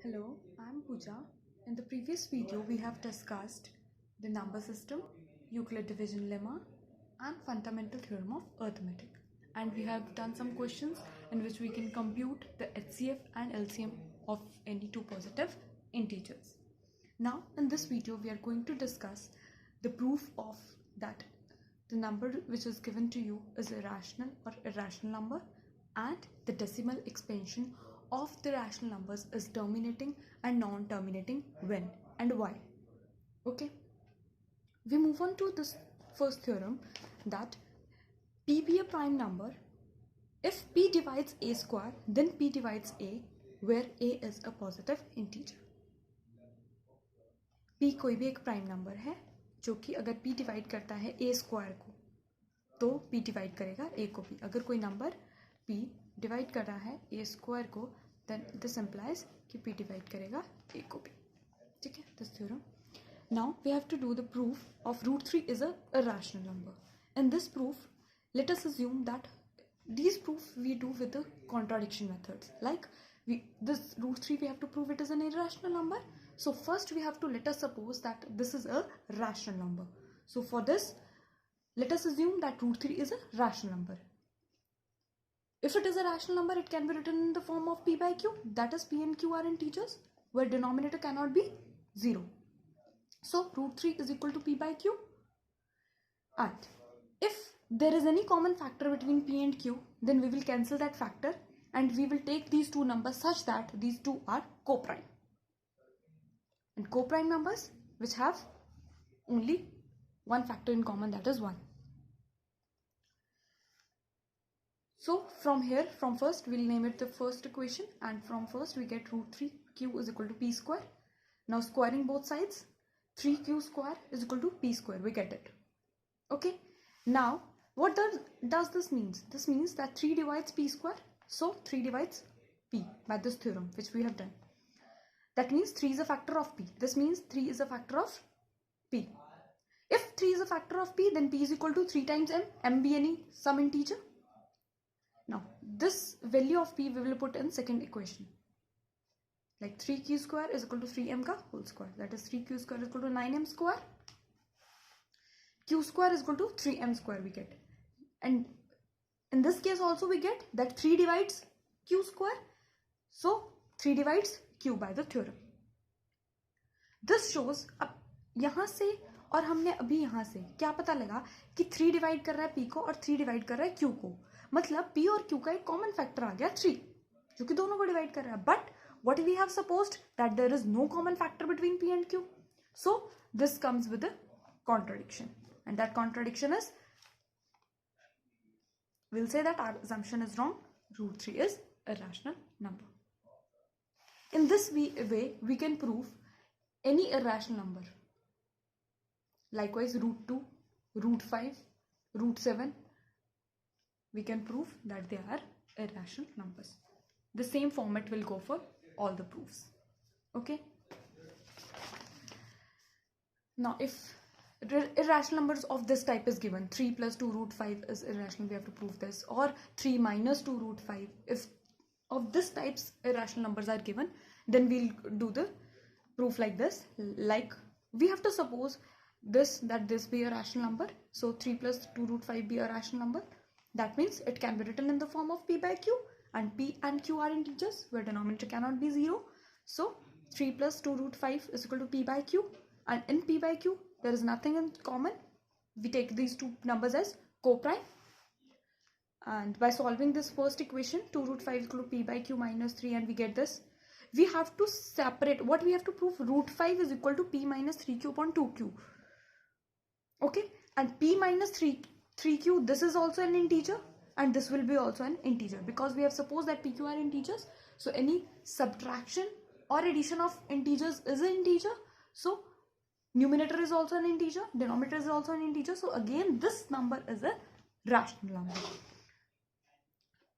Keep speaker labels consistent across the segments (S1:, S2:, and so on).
S1: Hello, I'm Pooja. In the previous video, we have discussed the number system, Euclid division lemma, and fundamental theorem of arithmetic. And we have done some questions in which we can compute the HCF and LCM of any two positive integers. Now, in this video, we are going to discuss the proof of that the number which is given to you is a rational or irrational number, and the decimal expansion of the rational numbers is terminating and non-terminating when and why. Okay, we move on to this first theorem, that P be a prime number if P divides A square, then P divides A, where A is a positive integer. P कोई भी एक prime number है जो कि अगर P divide करता है A square को तो P डिवाइड करेगा A को भी. अगर कोई नंबर P डिवाइड कर रहा है A स्क्वायर को, then this implies कि P डिवाइड करेगा A को भी. ठीक है, this theorem. Now we have to do the proof of root 3 is a irrational number. In this proof, let us assume that these proofs we do with the contradiction methods. Like this root 3 we have to prove it is an irrational number. So first we have to let us suppose that this is a rational number. So for this, let us assume that root 3 is a rational number. If it is a rational number, it can be written in the form of P by Q. That is, P and Q are integers where denominator cannot be 0. So root 3 is equal to P by Q. And if there is any common factor between P and Q, then we will cancel that factor and we will take these two numbers such that these two are co-prime. And co-prime numbers which have only one factor in common, that is 1. So from here, from first we'll name it the first equation, and from first we get root 3q is equal to P square. Now squaring both sides, 3q square is equal to P square, we get it. Okay, now what does this means? This means that 3 divides P square, so 3 divides P by this theorem which we have done. That means 3 is a factor of P. This means 3 is a factor of P. If 3 is a factor of P, then P is equal to 3 times M be any some integer. Now this value of P we will put in second equation. Like 3q square is equal to 3m ka whole square. That is 3q square is equal to 9m square. Q square is equal to 3m square we get. And in this case also we get that 3 divides q square. So 3 divides q by the theorem. This shows, अब यहाँ से और हमने अभी यहाँ से क्या पता लगा कि 3 डिवाइड कर रहा है P को और 3 डिवाइड कर रहा है Q को. मतलब P और Q का एक कॉमन फैक्टर आ गया 3 जो कि दोनों को डिवाइड कर रहा है. But what we have supposed that there is no common factor between P and Q. So this comes with a contradiction, and that contradiction is, we'll say that our assumption is wrong. Root 3 is a rational number. In this way we can prove any irrational number. Likewise, root 2, root 5, root 7, we can prove that they are irrational numbers. The same format will go for all the proofs. Okay. Now if irrational numbers of this type is given, 3 plus 2 root 5 is irrational, we have to prove this, or 3 minus 2 root 5, if of this types irrational numbers are given, then we'll do the proof like this. Like we have to suppose this, that this be a rational number, so 3 plus 2 root 5 be a rational number. That means it can be written in the form of P by Q, and P and Q are integers where denominator cannot be 0. So 3 plus 2 root 5 is equal to P by Q, and in P by Q there is nothing in common. We take these two numbers as co-prime, and by solving this first equation, 2 root 5 is equal to P by Q minus 3, and we get this. We have to separate what we have to prove. Root 5 is equal to P minus 3q upon 2q. Okay, and P minus 3q, this is also an integer, and this will be also an integer because we have supposed that PQ are integers. So any subtraction or addition of integers is an integer. So numerator is also an integer, denominator is also an integer. So again this number is a rational number.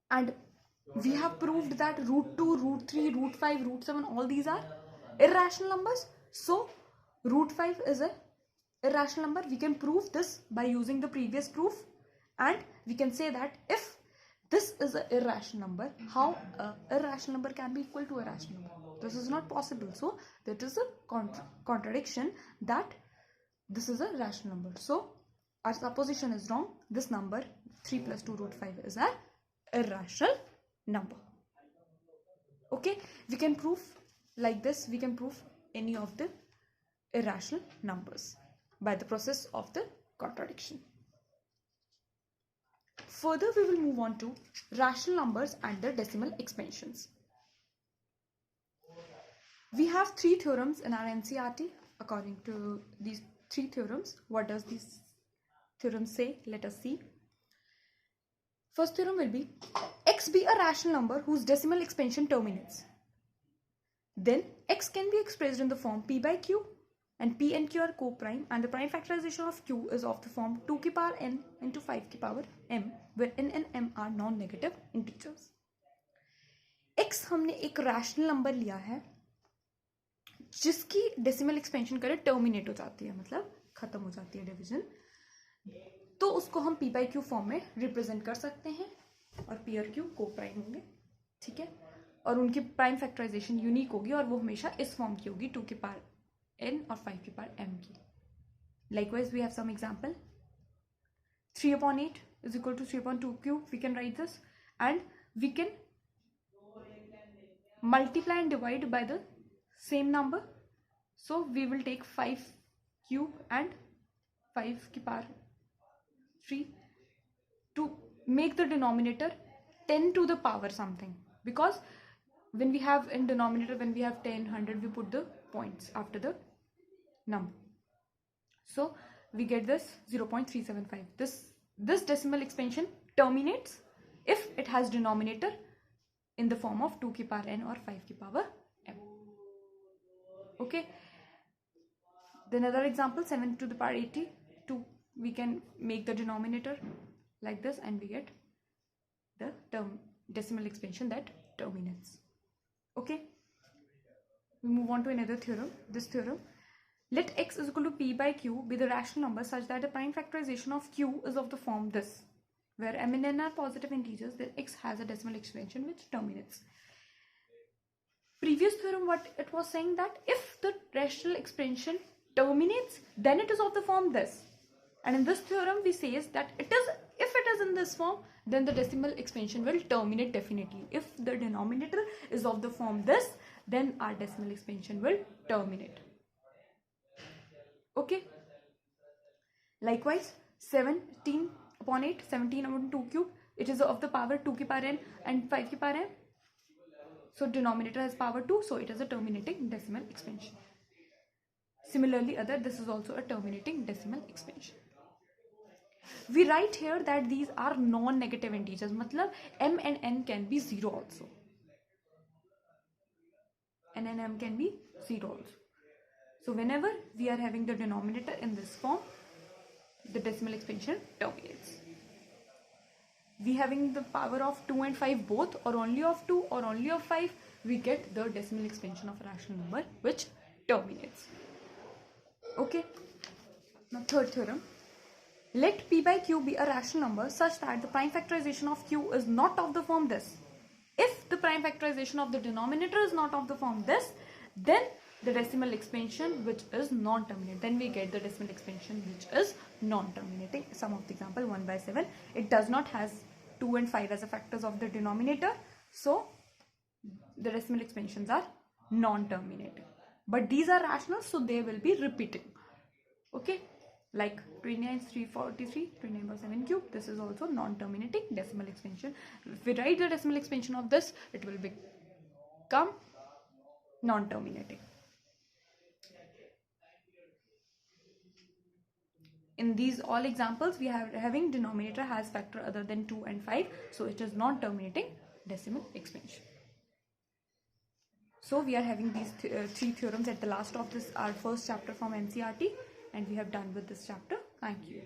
S1: And we have proved that root 2, root 3, root 5, root 7, all these are irrational numbers. So root 5 is a irrational number. We can prove this by using the previous proof, and we can say that if this is an irrational number. How a irrational number can be equal to a rational number? This is not possible. So that is a contradiction that this is a rational number. So our supposition is wrong. This number 3 plus 2 root 5 is an irrational number. Okay, we can prove like this. We can prove any of the irrational numbers by the process of the contradiction. Further, we will move on to rational numbers and their decimal expansions. We have 3 theorems in our NCERT. According to these 3 theorems, what does these theorems say? Let us see. First theorem will be x be a rational number whose decimal expansion terminates. Then x can be expressed in the form p by q, and p and q are co-prime, and the prime factorization of q is of the form 2 की power n into 5 की power m, where n and m are non-negative integers. x हमने एक rational number लिया है जिसकी decimal expansion करें terminate हो जाती है, मतलब खत्म हो जाती है division, तो उसको हम p by q फॉर्म में रिप्रेजेंट कर सकते हैं और p और q co-prime होंगे, ठीक है, और उनकी प्राइम फैक्टराइजेशन यूनिक होगी और वो हमेशा इस फॉर्म की होगी 2 की पावर n और 5 की पावर m की. Likewise, we have some example. 3/8 is equal to 3/2 cube. We can write this, and we can multiply and divide by the same number. So we will take 5 cube and 5 की power 3 to make the denominator 10 to the power something, because when we have in denominator, when we have 10, 100, we put the points after the number. So we get this 0.375. This decimal expansion terminates if it has denominator in the form of 2 की power n or 5 की power m. Okay. Then another example, 7 to the power 82. We can make the denominator like this, and we get the decimal expansion that terminates. Okay. We move on to another theorem. This theorem. Let x is equal to p by q be the rational number such that the prime factorization of q is of the form this, where m and n are positive integers, then x has a decimal expansion which terminates. Previous theorem, what it was saying, that if the rational expansion terminates, then it is of the form this. And in this theorem, we say that if it is in this form, then the decimal expansion will terminate definitely. If the denominator is of the form this, then our decimal expansion will terminate. Okay. Likewise, 17/8, 17/2 cube, it is of the power 2 की power n and 5 की power m. So denominator has power 2, so it is a terminating decimal expansion. Similarly, this is also a terminating decimal expansion. We write here that these are non-negative integers, matlab m and n can be 0 also. N and m can be 0 also. So whenever we are having the denominator in this form, the decimal expansion terminates. We having the power of 2 and 5 both, or only of 2 or only of 5, we get the decimal expansion of a rational number which terminates. Okay. Now third theorem. Let p by q be a rational number such that the prime factorization of q is not of the form this. If the prime factorization of the denominator is not of the form this, then the decimal expansion which is non-terminating. Then we get the decimal expansion which is non-terminating. Some of the example, 1/7. It does not has 2 and 5 as a factors of the denominator. So the decimal expansions are non-terminating. But these are rational, so they will be repeating. Okay. Like 29/343, 29/7 cube. This is also non-terminating decimal expansion. If we write the decimal expansion of this, it will become non-terminating. In these all examples, we are having denominator has factor other than 2 and 5, so it is non-terminating decimal expansion. So we are having these 3 theorems at the last of this our first chapter from NCERT, and we have done with this chapter. Thank you.